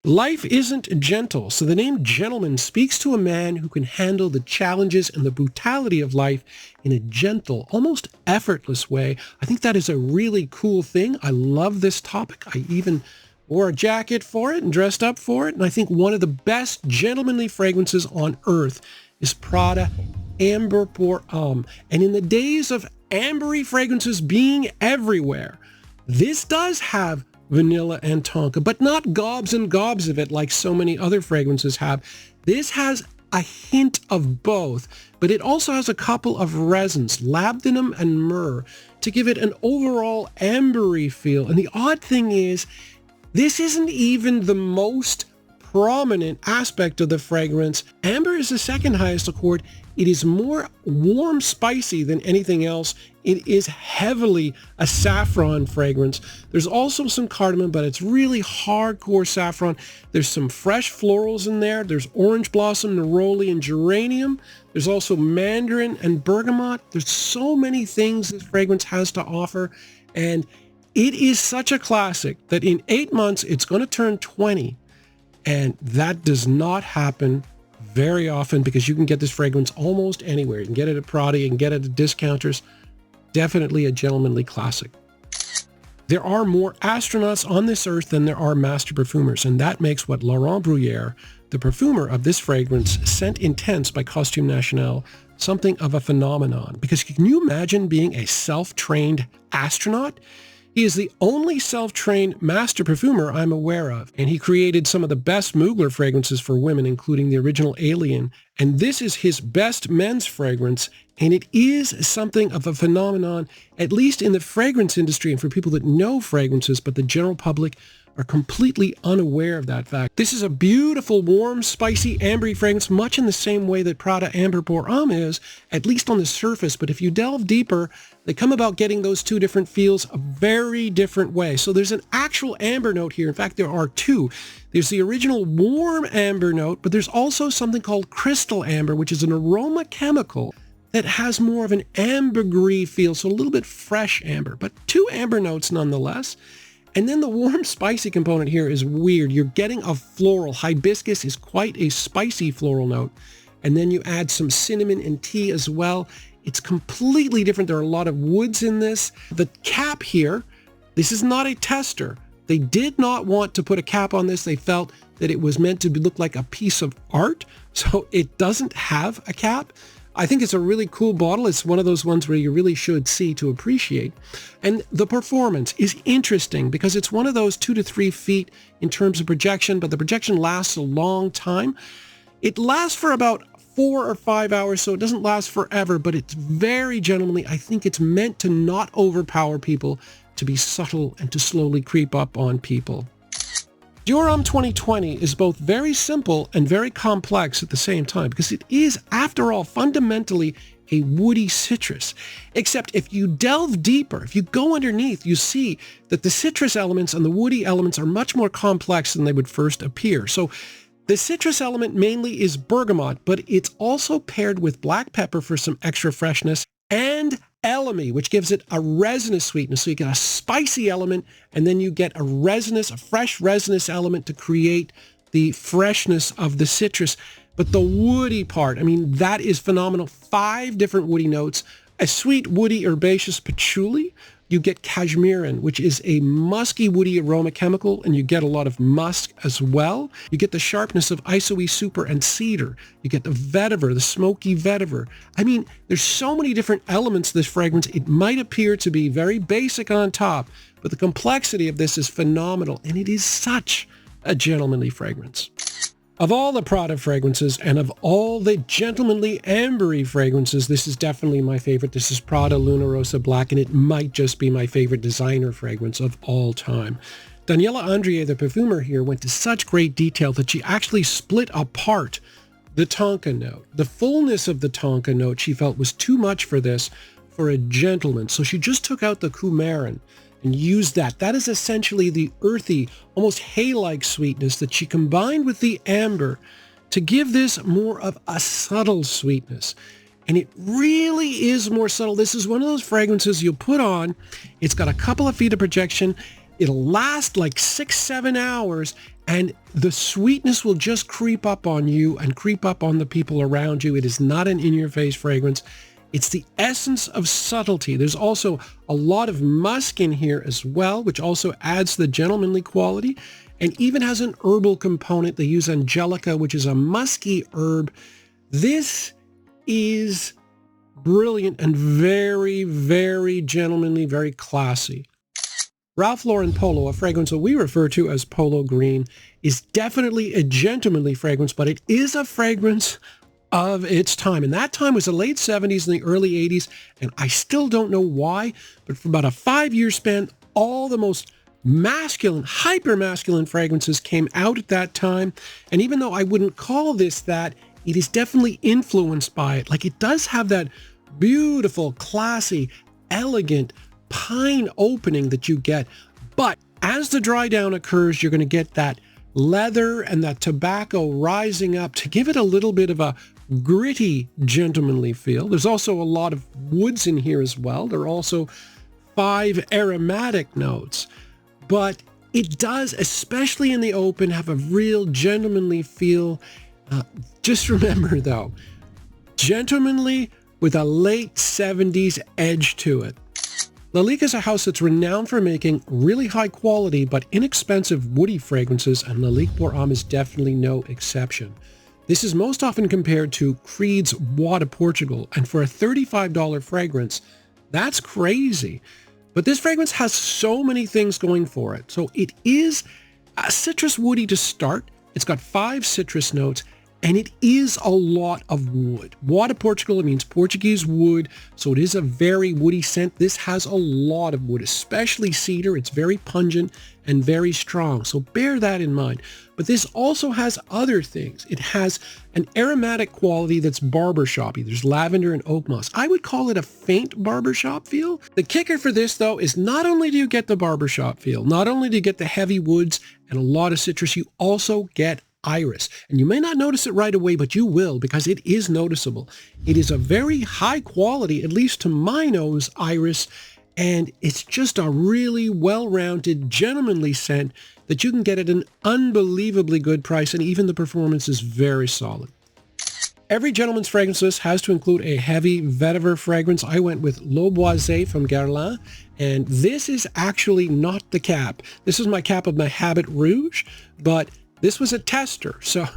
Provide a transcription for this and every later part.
Life isn't gentle, so the name gentleman speaks to a man who can handle the challenges and the brutality of life in a gentle, almost effortless way. I think that is a really cool thing. I love this topic. I even wore a jacket for it and dressed up for it. And I think one of the best gentlemanly fragrances on earth is Prada Amber Boram. And in the days of ambery fragrances being everywhere, this does have vanilla and tonka, but not gobs and gobs of it like so many other fragrances have. This has a hint of both, but it also has a couple of resins, labdanum and myrrh, to give it an overall ambery feel. And the odd thing is, this isn't even the most prominent aspect of the fragrance. Amber is the second highest accord. It is more warm spicy than anything else. It is heavily a saffron fragrance. There's also some cardamom, but it's really hardcore saffron. There's some fresh florals in there. There's orange blossom, neroli, and geranium. There's also mandarin and bergamot. There's so many things this fragrance has to offer. And it is such a classic that in 8 months, it's going to turn 20. And that does not happen very often because you can get this fragrance almost anywhere. You can get it at Prada, you can get it at discounters. Definitely a gentlemanly classic. There are more astronauts on this earth than there are master perfumers, and that makes what Laurent Bruyère, the perfumer of this fragrance, Scent Intense by Costume National, something of a phenomenon. Because can you imagine being a self-trained astronaut? He is the only self-trained master perfumer I'm aware of, and he created some of the best Mugler fragrances for women, including the original Alien, and this is his best men's fragrance, and it is something of a phenomenon, at least in the fragrance industry and for people that know fragrances, but the general public are completely unaware of that fact. This is a beautiful, warm, spicy, ambery fragrance, much in the same way that Prada Amber Boram is, at least on the surface. But if you delve deeper, they come about getting those two different feels a very different way. So there's an actual amber note here. In fact, there are two. There's the original warm amber note, but there's also something called crystal amber, which is an aroma chemical that has more of an ambergris feel, so a little bit fresh amber, but two amber notes nonetheless. And then the warm spicy component here is weird. You're getting a floral. Hibiscus is quite a spicy floral note. And then you add some cinnamon and tea as well. It's completely different. There are a lot of woods in this. The cap here, this is not a tester. They did not want to put a cap on this. They felt that it was meant to look like a piece of art. So it doesn't have a cap. I think it's a really cool bottle. It's one of those ones where you really should see to appreciate. And the performance is interesting because it's one of those 2 to 3 feet in terms of projection, but the projection lasts a long time. It lasts for about 4 or 5 hours, so it doesn't last forever, but it's very gentlemanly. I think it's meant to not overpower people, to be subtle and to slowly creep up on people. Dior Homme 2020 is both very simple and very complex at the same time because it is, after all, fundamentally a woody citrus. Except if you delve deeper, if you go underneath, you see that the citrus elements and the woody elements are much more complex than they would first appear. So the citrus element mainly is bergamot, but it's also paired with black pepper for some extra freshness and elemi, which gives it a resinous sweetness. So you get a spicy element, and then you get a fresh resinous element to create the freshness of the citrus. But the woody part, I mean, that is phenomenal. 5 different woody notes, a sweet, woody, herbaceous patchouli. You get cashmerean, which is a musky, woody aroma chemical, and you get a lot of musk as well. You get the sharpness of isoe super and cedar. You get the vetiver, the smoky vetiver. I mean, there's so many different elements to this fragrance. It might appear to be very basic on top, but the complexity of this is phenomenal, and it is such a gentlemanly fragrance. Of all the Prada fragrances and of all the gentlemanly ambery fragrances, this is definitely my favorite. This is Prada Luna Rossa Black, and it might just be my favorite designer fragrance of all time. Daniela Andrier, the perfumer here, went to such great detail that she actually split apart the tonka note. The fullness of the tonka note she felt was too much for this, for a gentleman. So she just took out the coumarin and used that. That is essentially the earthy, almost hay-like sweetness that she combined with the amber to give this more of a subtle sweetness. And it really is more subtle. This is one of those fragrances you'll put on. It's got a couple of feet of projection. It'll last like 6-7 hours, and the sweetness will just creep up on you and creep up on the people around you. It is not an in-your-face fragrance. It's the essence of subtlety. There's also a lot of musk in here as well, which also adds to the gentlemanly quality, and even has an herbal component. They use angelica, which is a musky herb. This is brilliant and very, very gentlemanly, very classy. Ralph Lauren Polo, a fragrance that we refer to as Polo Green, is definitely a gentlemanly fragrance, but it is a fragrance of its time. And that time was the late 70s and the early 80s, and I still don't know why, but for about a 5-year span, all the most masculine, hyper-masculine fragrances came out at that time. And even though I wouldn't call this that, it is definitely influenced by it. Like, it does have that beautiful, classy, elegant pine opening that you get. But as the dry down occurs, you're going to get that leather and that tobacco rising up to give it a little bit of a gritty, gentlemanly feel. There's also a lot of woods in here as well. There are also 5 aromatic notes. But it does, especially in the open, have a real gentlemanly feel. Just remember, though, gentlemanly with a late 70s edge to it. Lalique is a house that's renowned for making really high quality but inexpensive woody fragrances, and Lik Boram is definitely no exception. This is most often compared to Creed's Bois de Portugal, and for a $35 fragrance, that's crazy. But this fragrance has so many things going for it. So it is a citrus woody to start. It's got 5 citrus notes, and it is a lot of wood. Bois de Portugal, it means Portuguese wood, so it is a very woody scent. This has a lot of wood, especially cedar. It's very pungent and very strong, so bear that in mind. But this also has other things. It has an aromatic quality that's barbershoppy. There's lavender and oak moss. I would call it a faint barbershop feel. The kicker for this, though, is not only do you get the barbershop feel, not only do you get the heavy woods and a lot of citrus, you also get iris. And you may not notice it right away, but you will, because it is noticeable. It is a very high quality, at least to my nose, iris, and it's just a really well-rounded, gentlemanly scent that you can get at an unbelievably good price, and even the performance is very solid. Every gentleman's fragrance list has to include a heavy vetiver fragrance. I went with Lobois from Guerlain, and this is actually not the cap. This is my cap of my Habit Rouge, but this was a tester. So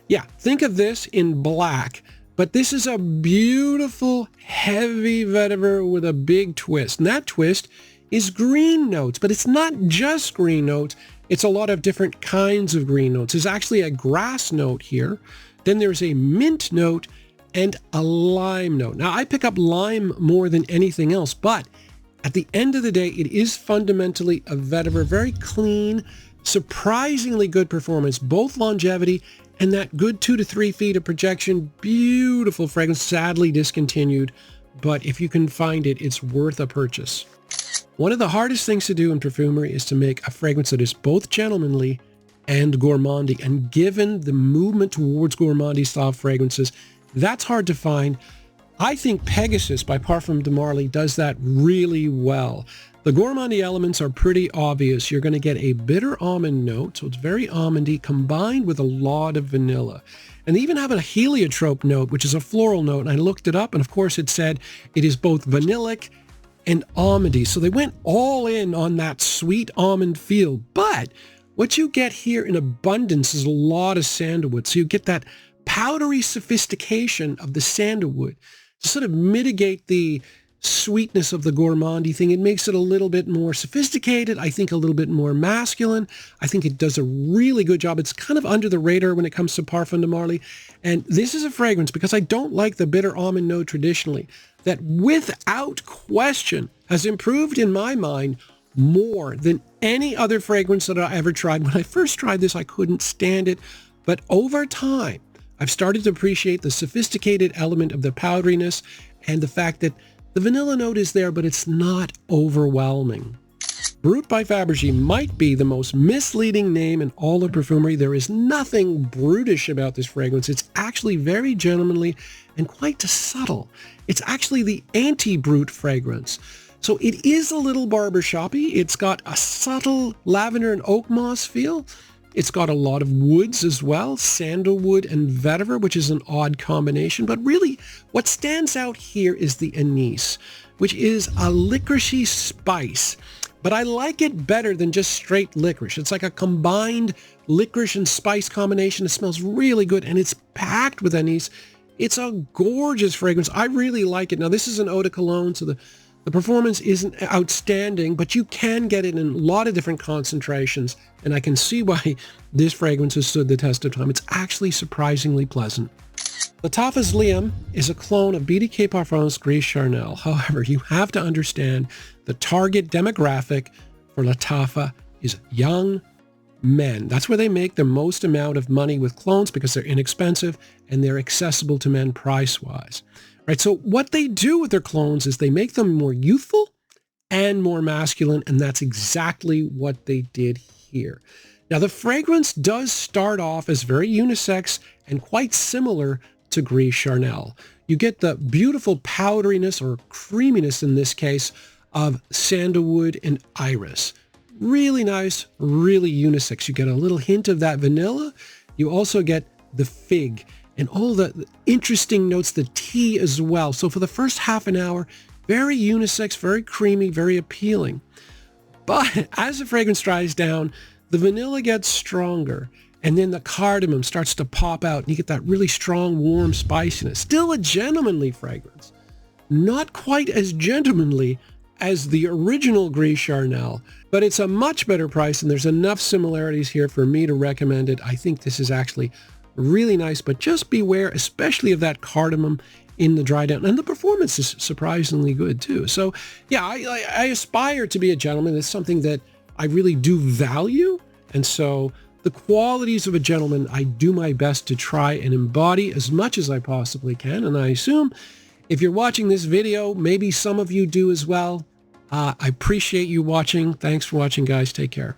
yeah, think of this in black, but this is a beautiful, heavy vetiver with a big twist. And that twist is green notes, but it's not just green notes. It's a lot of different kinds of green notes. There's actually a grass note here. Then there's a mint note and a lime note. Now, I pick up lime more than anything else, but at the end of the day, it is fundamentally a vetiver, very clean, surprisingly good performance, both longevity and that good 2 to 3 feet of projection. Beautiful fragrance, sadly discontinued, but if you can find it, it's worth a purchase. One of the hardest things to do in perfumery is to make a fragrance that is both gentlemanly and gourmandy, and given the movement towards gourmandy style fragrances, that's hard to find. I think Pegasus by Parfums de Marly does that really well. The gourmandy elements are pretty obvious. You're going to get a bitter almond note, so it's very almondy, combined with a lot of vanilla. And they even have a heliotrope note, which is a floral note, and I looked it up, and of course it said it is both vanillic and almondy. So they went all in on that sweet almond feel. But what you get here in abundance is a lot of sandalwood. So you get that powdery sophistication of the sandalwood to sort of mitigate the sweetness of the gourmandy thing. It makes it a little bit more sophisticated, I think a little bit more masculine. I think it does a really good job. It's kind of under the radar when it comes to Parfums de Marly. And this is a fragrance, because I don't like the bitter almond note traditionally, that without question has improved in my mind more than any other fragrance that I ever tried. When I first tried this, I couldn't stand it. But over time, I've started to appreciate the sophisticated element of the powderiness and the fact that the vanilla note is there, but it's not overwhelming. Brut by Fabergé might be the most misleading name in all of perfumery. There is nothing brutish about this fragrance. It's actually very gentlemanly and quite subtle. It's actually the anti-Brut fragrance. So it is a little barbershoppy. It's got a subtle lavender and oak moss feel. It's got a lot of woods as well, sandalwood and vetiver, which is an odd combination. But really, what stands out here is the anise, which is a licoricey spice. But I like it better than just straight licorice. It's like a combined licorice and spice combination. It smells really good, and it's packed with anise. It's a gorgeous fragrance. I really like it. Now, this is an eau de cologne, so the performance isn't outstanding, but you can get it in a lot of different concentrations, and I can see why this fragrance has stood the test of time. It's actually surprisingly pleasant. Latafa's Liam is a clone of BDK Parfums Gris Charnel. However, you have to understand the target demographic for Latafa is young men. That's where they make the most amount of money with clones because they're inexpensive and they're accessible to men price-wise. Right, so what they do with their clones is they make them more youthful and more masculine, and that's exactly what they did here. Now, the fragrance does start off as very unisex and quite similar to Gris Charnel. You get the beautiful powderiness or creaminess in this case of sandalwood and iris. Really nice, really unisex. You get a little hint of that vanilla. You also get the fig and all the interesting notes, the tea as well. So for the first half an hour, very unisex, very creamy, very appealing. But as the fragrance dries down, the vanilla gets stronger, and then the cardamom starts to pop out, and you get that really strong, warm spiciness. Still a gentlemanly fragrance. Not quite as gentlemanly as the original Gris Charnel, but it's a much better price, and there's enough similarities here for me to recommend it. I think this is actually really nice, but just beware, especially of that cardamom in the dry down. And the performance is surprisingly good too. So yeah, I aspire to be a gentleman. It's something that I really do value. And so the qualities of a gentleman, I do my best to try and embody as much as I possibly can. And I assume if you're watching this video, maybe some of you do as well. I appreciate you watching. Thanks for watching, guys. Take care.